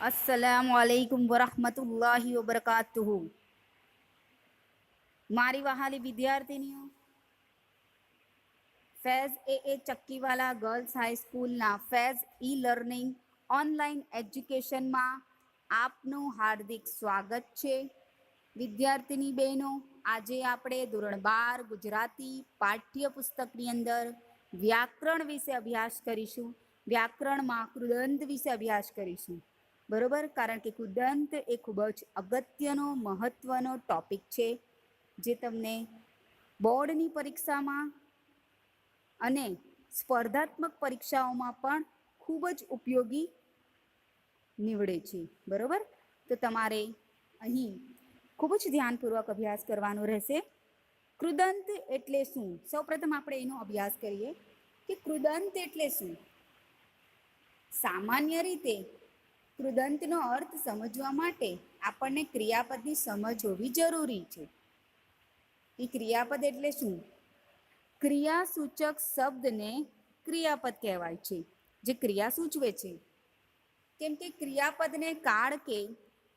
अस्सलामुअलैकुम वरहमतुल्लाहि वबरकातुहू। મારી વહાલી વિદ્યાર્થીનીઓ, ફેઝ એ ચક્કીવાલા ગર્લ્સ હાઈસ્કૂલના ફેઝ ઈ લર્નિંગ ઓનલાઈન એજ્યુકેશનમાં આપનું હાર્દિક સ્વાગત છે. વિદ્યાર્થીની બહેનો, આજે આપણે ધોરણ 12 ગુજરાતી પાઠ્યપુસ્તકની અંદર વ્યાકરણ વિશે અભ્યાસ કરીશું. વ્યાકરણમાં કૃદંત વિશે અભ્યાસ કરીશું. બરોબર, કારણ કે કૃદંત એ ખૂબ જ અગત્યનો મહત્વનો ટોપિક છે, જે તમને બોર્ડની પરીક્ષામાં અને સ્પર્ધાત્મક પરીક્ષાઓમાં પણ ખૂબ જ ઉપયોગી નીવડે છે. બરોબર, તો તમારે અહીં ખૂબ જ ધ્યાનપૂર્વક અભ્યાસ કરવાનો રહેશે. કૃદંત એટલે શું? સૌપ્રથમ આપણે એનો અભ્યાસ કરીએ કે કૃદંત એટલે શું. સામાન્ય રીતે કૃદંતનો અર્થ સમજવા માટે આપણને ક્રિયાપદની સમજ હોવી જરૂરી છે. એ ક્રિયાપદ એટલે શું? ક્રિયાસૂચક શબ્દને ક્રિયાપદ કહેવાય છે, જે ક્રિયા સૂચવે છે. કેમ કે ક્રિયાપદને કાળ કે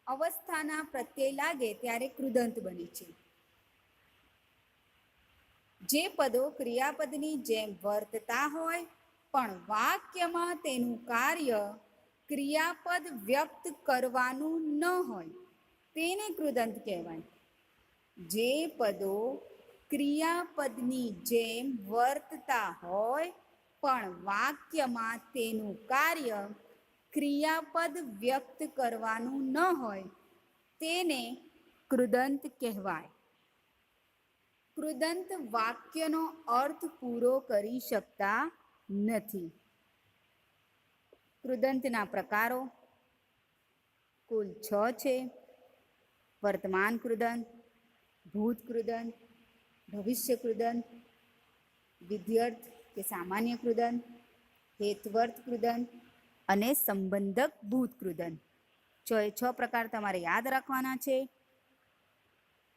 અવસ્થાના પ્રત્યય લાગે ત્યારે કૃદંત બને છે. જે પદો ક્રિયાપદની જેમ વર્તતા હોય પણ વાક્યમાં તેનું કાર્ય ક્રિયાપદ વ્યક્ત કરવાનું ન હોય તેને કૃદંત કહેવાય. જે પદો ક્રિયાપદની જેમ વર્તતા હોય પણ વાક્યમાં તેનું કાર્ય ક્રિયાપદ વ્યક્ત કરવાનું ન હોય તેને કૃદંત કહેવાય. કૃદંત વાક્યનો અર્થ પૂરો કરી શકતા નથી. કૃદંતના પ્રકારો કુલ 6 છે. વર્તમાન કૃદંત, ભૂત કૃદંત, ભવિષ્ય કૃદંત, વિધ્યર્થ કે સામાન્ય કૃદંત, હેતવર્ત કૃદંત અને સંબંધક ભૂત કૃદંત. 6 પ્રકાર તમારે યાદ રાખવાના છે.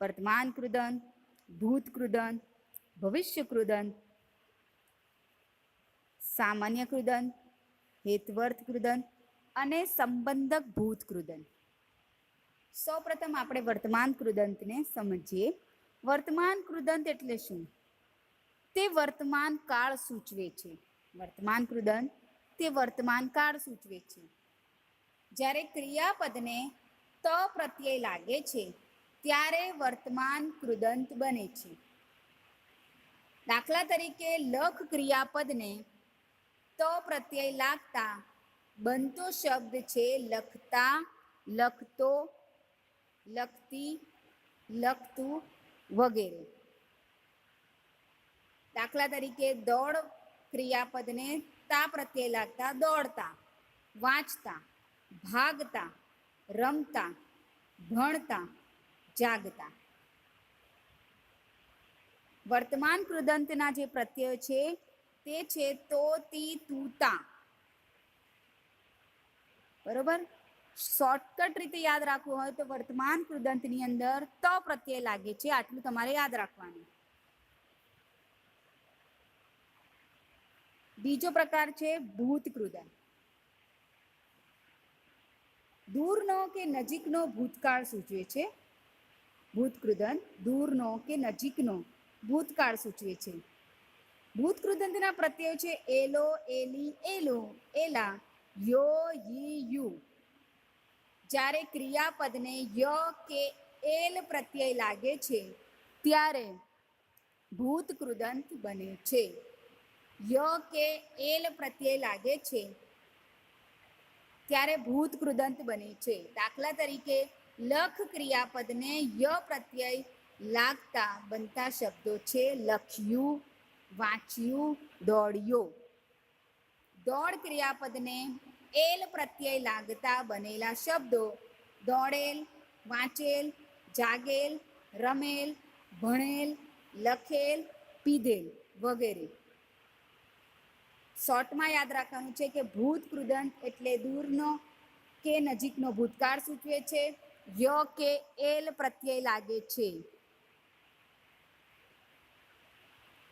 વર્તમાન કૃદંત, ભૂત કૃદંત, ભવિષ્ય કૃદંત, સામાન્ય કૃદંત, હેતવર્ત કૃદંત અને સંબંધક ભૂત કૃદંત. સૌપ્રથમ આપણે વર્તમાન કૃદંતને સમજીએ. વર્તમાન કૃદંત એટલે શું? તે વર્તમાન કાળ સૂચવે છે. વર્તમાન કૃદંત તે વર્તમાન કાળ સૂચવે છે. જ્યારે ક્રિયાપદને ત પ્રત્યય લાગે છે ત્યારે વર્તમાન કૃદંત બને છે. દાખલા તરીકે લખ ક્રિયાપદને ત પ્રત્યય લાગતા બનતો શબ્દ છે લખતા, લખતો, લખતી, લખતું વગેરે. દાખલા તરીકે દોડ ક્રિયાપદને તા પ્રત્યય લાગતા દોડતા, વાંચતા, ભાગતા, રમતા, ભણતા, જાગતા. વર્તમાન કૃદંતના જે પ્રત્યય છે તે છે તો, તી, તું, તા. બરોબર, શોર્ટકટ રીતે યાદ રાખવું હોય તો વર્તમાન કૃદંતની અંદર ત પ્રત્યય લાગે છે, આટલું તમારે યાદ રાખવાનું. બીજો પ્રકાર છે ભૂત કૃદંત. દૂરનો કે નજીકનો ભૂતકાળ સૂચવે છે. ભૂત કૃદંત દૂરનો કે નજીકનો ભૂતકાળ સૂચવે છે. ભૂત કૃદંતના પ્રત્યયો છે એલો, એલી, એલો, એલા, યો, યી, યુ. જ્યારે ક્રિયાપદને ય કે એલ પ્રત્યય લાગે છે ત્યારે ભૂત કૃદંત બને છે. ય કે એલ પ્રત્યય લાગે છે ત્યારે ભૂત કૃદંત બને છે. દાખલા તરીકે લખ ક્રિયાપદને ય પ્રત્યય લાગતા બનતા શબ્દો છે લખ્યું, વાંચ્યું, દોડ્યો. દોડ ક્રિયાપદને એલ પ્રત્યય લાગતા બનેલા શબ્દો દોડેલ, વાંચેલ, જાગેલ, રમેલ, ભણેલ, લખેલ, પીધેલ વગેરે. શોર્ટમાં યાદ રાખવાનું છે કે ભૂત કૃદંત એટલે દૂરનો કે નજીકનો ભૂતકાળ સૂચવે છે. ય કે એલ પ્રત્યય લાગે છે.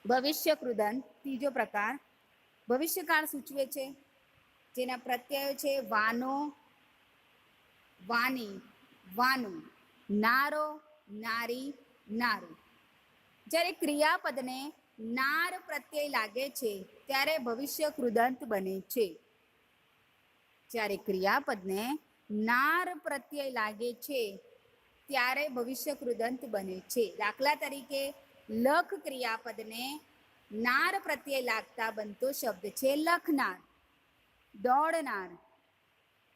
ભવિષ્ય કૃદંત ત્રીજો પ્રકાર ભવિષ્યકાળ સૂચવે છે, જેના પ્રત્યયો છે વાનો, વાની, વાનું, નારો, નારી, નારું. જ્યારે ક્રિયાપદને નાર પ્રત્યય લાગે છે ત્યારે ભવિષ્ય કૃદંત બને છે. જ્યારે ક્રિયાપદને નાર પ્રત્યય લાગે છે ત્યારે ભવિષ્ય કૃદંત બને છે. દાખલા તરીકે લખ ક્રિયાપદને નાર પ્રત્યય લાગતા બનતો શબ્દ છે લખનાર, દોડનાર,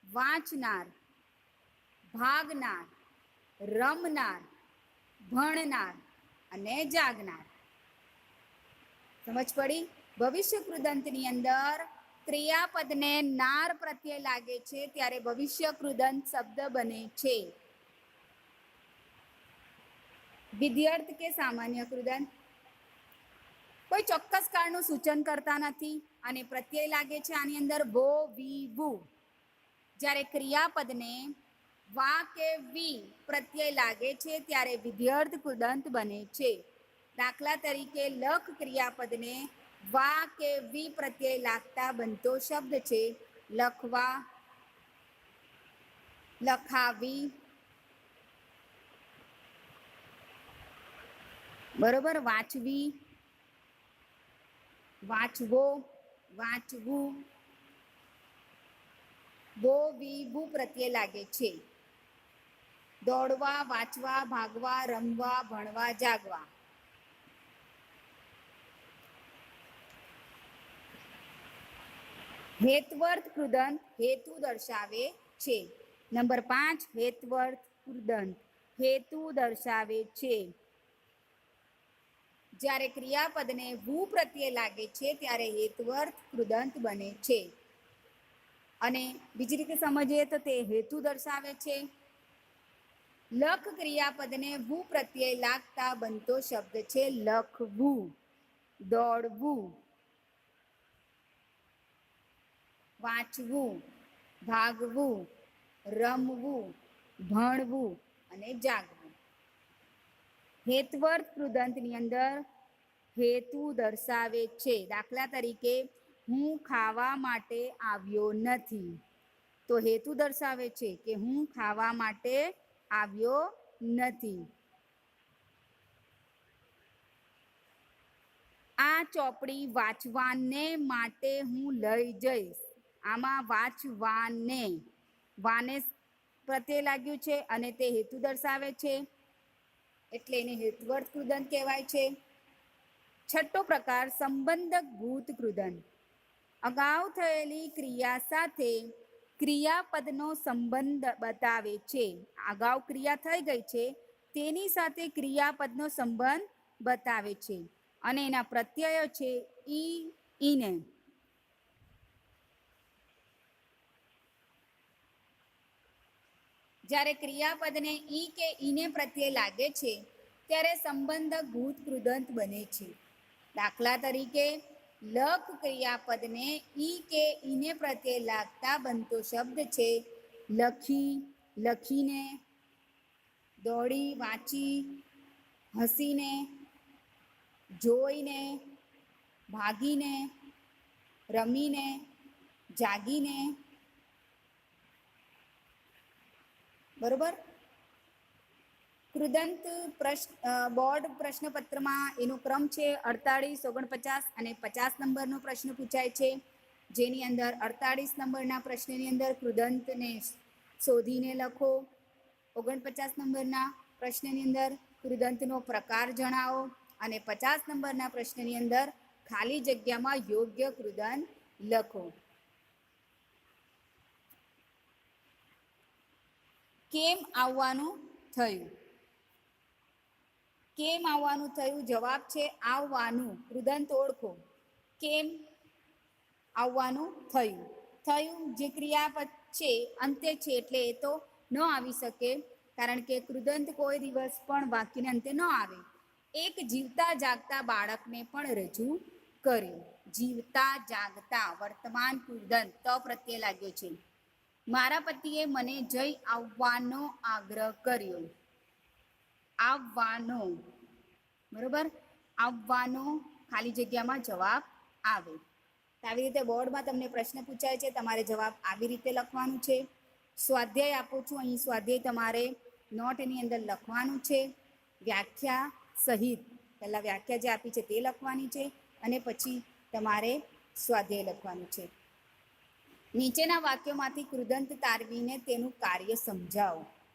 વાંચનાર, ભાગનાર, રમનાર, ભણનાર અને જાગનાર. સમજ પડી? ભવિષ્ય કૃદંતની અંદર ક્રિયાપદને નાર પ્રત્યય લાગે છે ત્યારે ભવિષ્ય કૃદંત શબ્દ બને છે. વિધ્યર્થ કે સામાન્ય કૃદંત કોઈ ચોક્કસ કાળનું સૂચન કરતા નથી અને પ્રત્યય લાગે છે આની અંદર વો, વી, વુ. જ્યારે ક્રિયાપદને વા કે વી પ્રત્યય લાગે છે ત્યારે વિધ્યર્થ કૃદંત બને છે. દાખલા તરીકે લખ ક્રિયાપદને વા કે વી પ્રત્યય લાગતા બનતો શબ્દ છે લખવા, લખાવી, બરોબર, વાંચવી, વાંચવો, વાંચવું. વો, વી, વુ પ્રત્યય લાગે છે. દોડવા, વાંચવા, ભાગવા, રમવા, ભણવા, જાગવા. હેતવર્થ કૃદંત હેતુ દર્શાવે છે. નંબર 5 હેતવર્થ કૃદંત હેતુ દર્શાવે છે. જ્યારે ક્રિયાપદને વુ પ્રત્યય લાગે છે ત્યારે હેતવર્થ કૃદંત બને છે. અને બીજી રીતે સમજીએ તો તે હેતુ દર્શાવે છે. લખ ક્રિયાપદને વુ પ્રત્યય લાગતા બનતો શબ્દ છે લખવું, દોડવું, વાંચવું, ભાગવું, રમવું, ભણવું અને જાગવું. હેતવર્થ કૃદંતની અંદર હેતુ દર્શાવે છે. દાખલા તરીકે હું ખાવા માટે આવ્યો નથી તો હેતુ દર્શાવે છે કે હું ખાવા માટે આવ્યો નથી. આ ચોપડી વાંચવાને માટે હું લઈ જઈશ. આમાં વાંચવાને વાને પ્રત્યય લાગ્યું છે અને તે હેતુ દર્શાવે છે એટલે એને હેતવર્થ કૃદંત કહેવાય છે. છઠ્ઠો પ્રકાર સંબંધક ભૂત કૃદંત. અગાઉ થયેલી ક્રિયા સાથે ક્રિયાપદનો સંબંધ બતાવે છે. અગાઉ ક્રિયા થઈ ગઈ છે તેની સાથે ક્રિયાપદનો સંબંધ બતાવે છે અને એના પ્રત્યયો છે ઈ, ઈને. જ્યારે ક્રિયાપદને ઈ કે ઈને પ્રત્યય લાગે છે ત્યારે સંબંધક ભૂત કૃદંત બને છે. દાખલા તરીકે લખ ક્રિયાપદને ઈ કે ઈને પ્રત્યય લાગતા બનતો શબ્દ છે લખી, લખીને, દોડી, વાંચી, હસીને, જોઈને, ભાગીને, રમીને, જાગીને. બરોબર. કૃદંત બોર્ડ પ્રશ્નપત્રમાં એનો ક્રમ છે 48, 49 અને 50 નંબરનો પ્રશ્ન પૂછાય છે જેની અંદર 48 નંબરના પ્રશ્નની અંદર કૃદંતને શોધીને લખો. 49 નંબરના પ્રશ્નની અંદર કૃદંતનો પ્રકાર જણાવો અને 50 નંબરના પ્રશ્નની અંદર ખાલી જગ્યામાં યોગ્ય કૃદંત લખો. કેમ આવવાનું થયું? કેમ આવવાનું થયું? જવાબ છે આવવાનું. કૃદંત ઓળખો. કેમ આવવાનું થયું? થયું જે ક્રિયાપદ છે અંતે છે એટલે એ તો ન આવી શકે કારણ કે કૃદંત કોઈ દિવસ પણ વાક્યને અંતે ન આવે. એક જીવતા જાગતા બાળકને પણ રજૂ કર્યું. જીવતા જાગતા વર્તમાન કૃદંત ત પ્રત્યય લાગ્યો છે. મારા પતિએ મને જઈ આવવાનો આગ્રહ કર્યો. આવવાનો, બરોબર. આવવાનો ખાલી જગ્યામાં જવાબ આવે. આવી રીતે બોર્ડમાં તમને પ્રશ્ન પૂછાય છે તમારે જવાબ આવી રીતે લખવાનું છે. સ્વાધ્યાય આપું છું. અહીં સ્વાધ્યાય તમારે નોટની અંદર લખવાનું છે. વ્યાખ્યા સહિત પહેલાં વ્યાખ્યા જે આપી છે તે લખવાની છે અને પછી તમારે સ્વાધ્યાય લખવાનું છે. નીચેના વાક્યોમાંથી કૃદંત તારવીને તેનું કાર્ય સમજાવો.